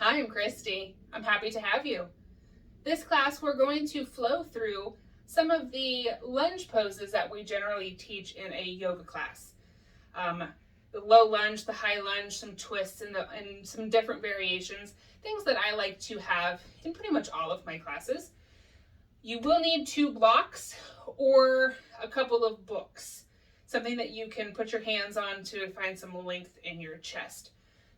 Hi, I'm Christy. I'm happy to have you. This class, we're going to flow through some of the lunge poses that we generally teach in a yoga class. The low lunge, the high lunge, some twists, and some different variations, things that I like to have in pretty much all of my classes. You will need 2 blocks or a couple of books, something that you can put your hands on to find some length in your chest.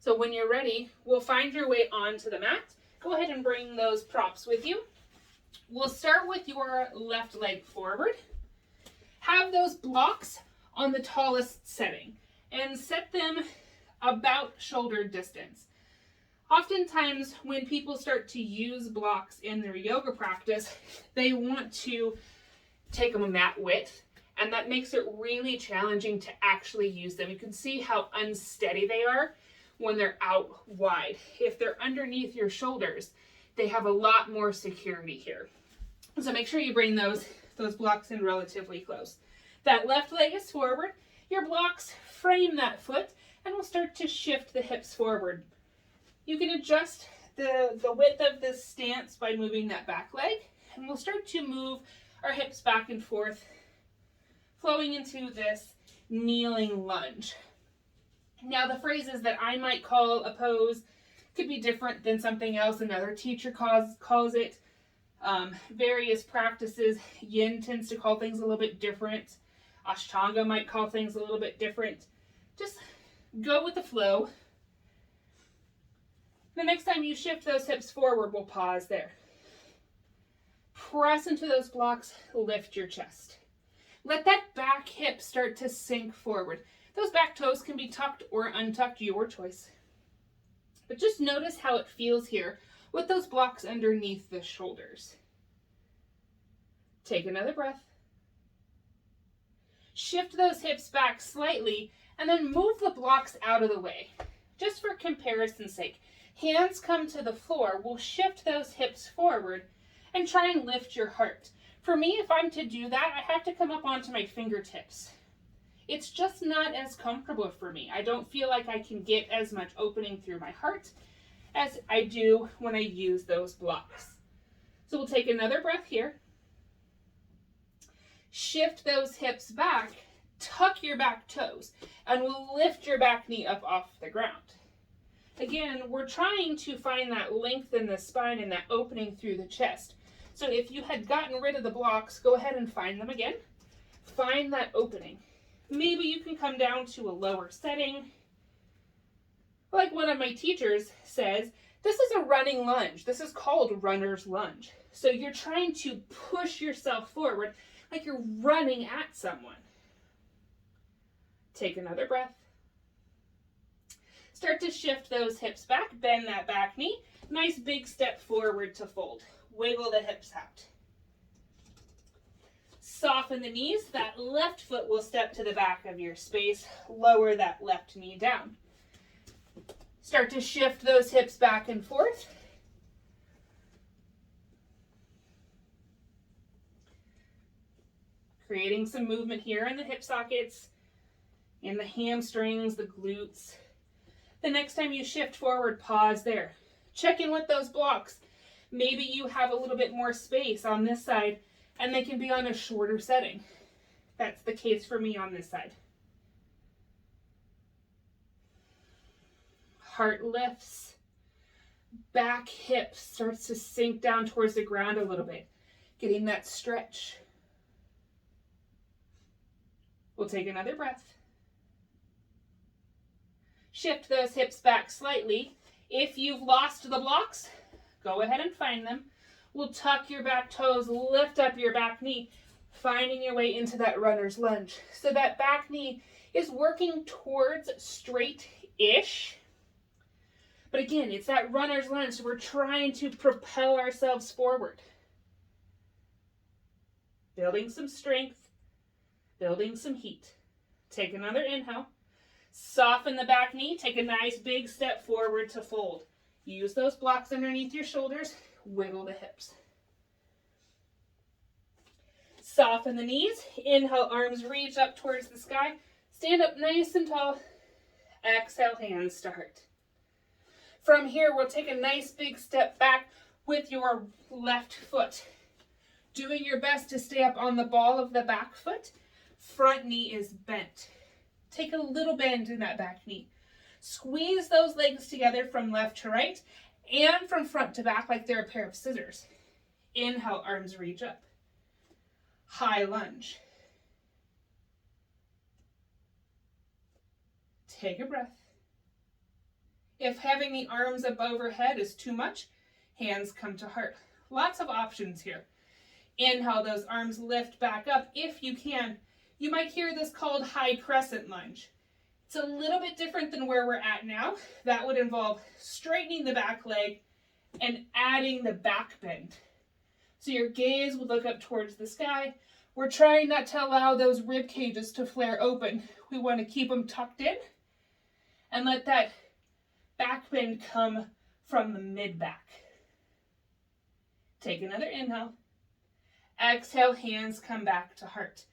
So when you're ready, we'll find your way onto the mat. Go ahead and bring those props with you. We'll start with your left leg forward. Have those blocks on the tallest setting and set them about shoulder distance. Oftentimes when people start to use blocks in their yoga practice, they want to take them that width, and that makes it really challenging to actually use them. You can see how unsteady they are when they're out wide. If they're underneath your shoulders, they have a lot more security here. So make sure you bring those blocks in relatively close. That left leg is forward. Your blocks frame that foot, and we'll start to shift the hips forward. You can adjust the width of this stance by moving that back leg, and we'll start to move our hips back and forth, flowing into this kneeling lunge. Now, the phrases that I might call a pose could be different than something else another teacher calls it. Various practices, Yin tends to call things a little bit different. Ashtanga might call things a little bit different. Just go with the flow. The next time you shift those hips forward, we'll pause there. Press into those blocks, lift your chest. Let that back hip start to sink forward. Those back toes can be tucked or untucked, your choice. But just notice how it feels here with those blocks underneath the shoulders. Take another breath. Shift those hips back slightly and then move the blocks out of the way. Just for comparison's sake, hands come to the floor. We'll shift those hips forward and try and lift your heart. For me, if I'm to do that, I have to come up onto my fingertips. It's just not as comfortable for me. I don't feel like I can get as much opening through my heart as I do when I use those blocks. So we'll take another breath here. Shift those hips back, tuck your back toes, and we'll lift your back knee up off the ground. Again, we're trying to find that length in the spine and that opening through the chest. So if you had gotten rid of the blocks, go ahead and find them again. Find that opening. Maybe you can come down to a lower setting. Like one of my teachers says, this is a running lunge. This is called runner's lunge. So you're trying to push yourself forward like you're running at someone. Take another breath. Start to shift those hips back, bend that back knee. Nice big step forward to fold. Wiggle the hips out. Soften the knees. That left foot will step to the back of your space. Lower that left knee down. Start to shift those hips back and forth. Creating some movement here in the hip sockets, in the hamstrings, the glutes. The next time you shift forward, pause there. Check in with those blocks. Maybe you have a little bit more space on this side and they can be on a shorter setting. That's the case for me on this side. Heart lifts. Back hip starts to sink down towards the ground a little bit. Getting that stretch. We'll take another breath. Shift those hips back slightly. If you've lost the blocks, go ahead and find them. We'll tuck your back toes, lift up your back knee, finding your way into that runner's lunge. So that back knee is working towards straight-ish. But again, it's that runner's lunge, so we're trying to propel ourselves forward. Building some strength, building some heat. Take another inhale. Soften the back knee. Take a nice big step forward to fold. Use those blocks underneath your shoulders. Wiggle the hips. Soften the knees. Inhale, arms reach up towards the sky. Stand up nice and tall. Exhale, hands to heart. From here, we'll take a nice big step back with your left foot. Doing your best to stay up on the ball of the back foot. Front knee is bent. Take a little bend in that back knee. Squeeze those legs together from left to right and from front to back like they're a pair of scissors. Inhale, arms reach up. High lunge. Take a breath. If having the arms up overhead is too much, hands come to heart. Lots of options here. Inhale, those arms lift back up if you can. You might hear this called high crescent lunge. It's a little bit different than where we're at now. That would involve straightening the back leg and adding the back bend. So your gaze would look up towards the sky. We're trying not to allow those rib cages to flare open. We want to keep them tucked in and let that back bend come from the mid-back. Take another inhale. Exhale, hands come back to heart.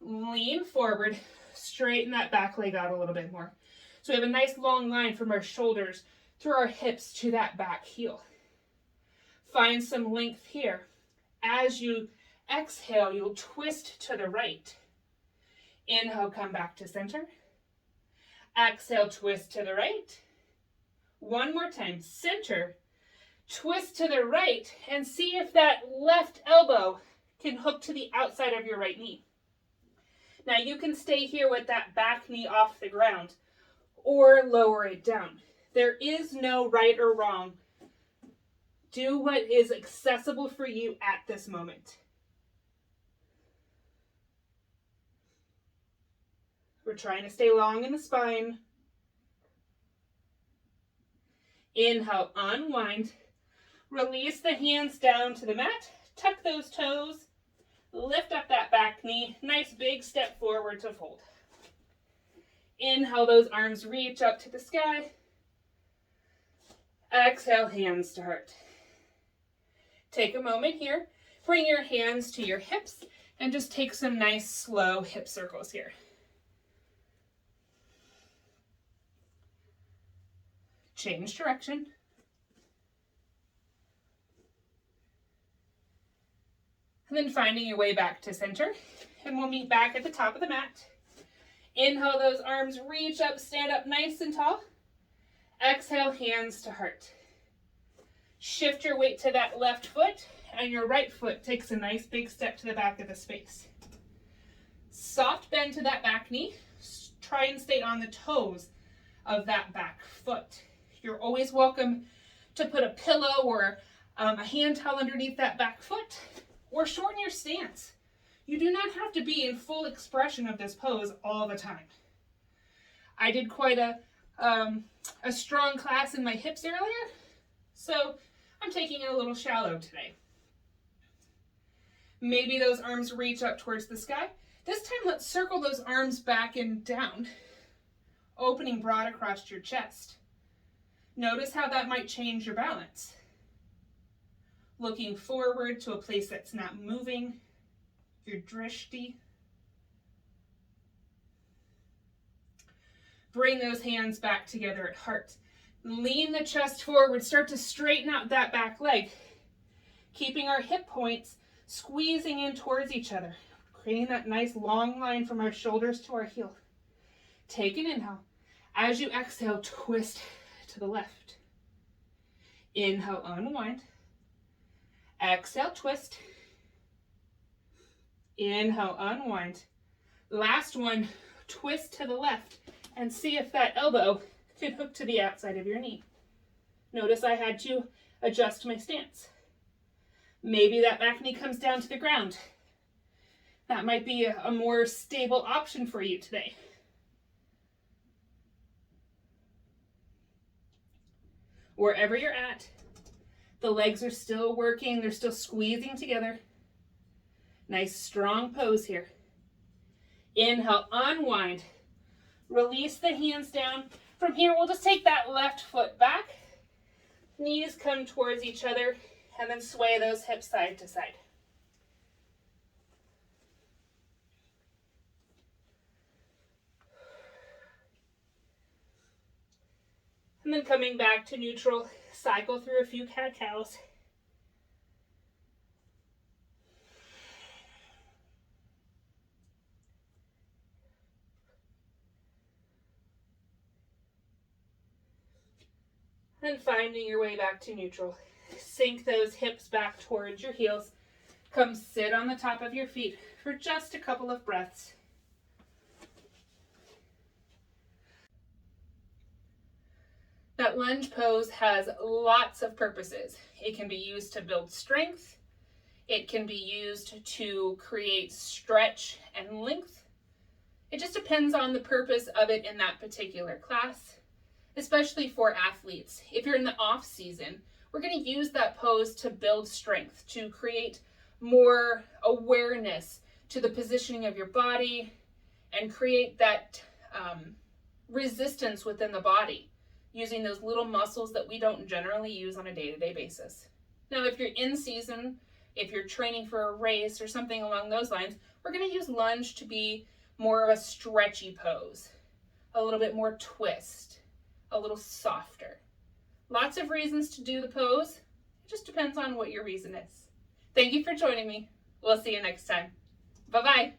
Lean forward, straighten that back leg out a little bit more. So we have a nice long line from our shoulders through our hips to that back heel. Find some length here. As you exhale, you'll twist to the right. Inhale, come back to center. Exhale, twist to the right. One more time, center, twist to the right, and see if that left elbow can hook to the outside of your right knee. Now you can stay here with that back knee off the ground or lower it down. There is no right or wrong. Do what is accessible for you at this moment. We're trying to stay long in the spine. Inhale, unwind. Release the hands down to the mat. Tuck those toes. Lift up that back knee. Nice big step forward to fold. Inhale, those arms reach up to the sky. Exhale, hands to heart. Take a moment here. Bring your hands to your hips and just take some nice slow hip circles here. Change direction. And then finding your way back to center. And we'll meet back at the top of the mat. Inhale, those arms reach up, stand up nice and tall. Exhale, hands to heart. Shift your weight to that left foot, and your right foot takes a nice big step to the back of the space. Soft bend to that back knee. Try and stay on the toes of that back foot. You're always welcome to put a pillow or a hand towel underneath that back foot, or shorten your stance. You do not have to be in full expression of this pose all the time. I did quite a strong class in my hips earlier, so I'm taking it a little shallow today. Maybe those arms reach up towards the sky. This time, let's circle those arms back and down, opening broad across your chest. Notice how that might change your balance. Looking forward to a place that's not moving, your drishti. Bring those hands back together at heart. Lean the chest forward, start to straighten out that back leg. Keeping our hip points squeezing in towards each other, creating that nice long line from our shoulders to our heel. Take an inhale. As you exhale, twist to the left. Inhale, unwind. Exhale, twist. Inhale, unwind. Last one, twist to the left and see if that elbow can hook to the outside of your knee. Notice I had to adjust my stance. Maybe that back knee comes down to the ground. That might be a more stable option for you today. Wherever you're at, the legs are still working, they're still squeezing together. Nice strong pose here. Inhale, unwind. Release the hands down. From here, we'll just take that left foot back. Knees come towards each other, and then sway those hips side to side. And then coming back to neutral, cycle through a few cat-cows. And finding your way back to neutral. Sink those hips back towards your heels. Come sit on the top of your feet for just a couple of breaths. That lunge pose has lots of purposes. It can be used to build strength. It can be used to create stretch and length. It just depends on the purpose of it in that particular class, especially for athletes. If you're in the off season, we're going to use that pose to build strength, to create more awareness to the positioning of your body and create that resistance within the body, using those little muscles that we don't generally use on a day-to-day basis. Now, if you're in season, if you're training for a race or something along those lines, we're going to use lunge to be more of a stretchy pose, a little bit more twist, a little softer. Lots of reasons to do the pose. It just depends on what your reason is. Thank you for joining me. We'll see you next time. Bye-bye.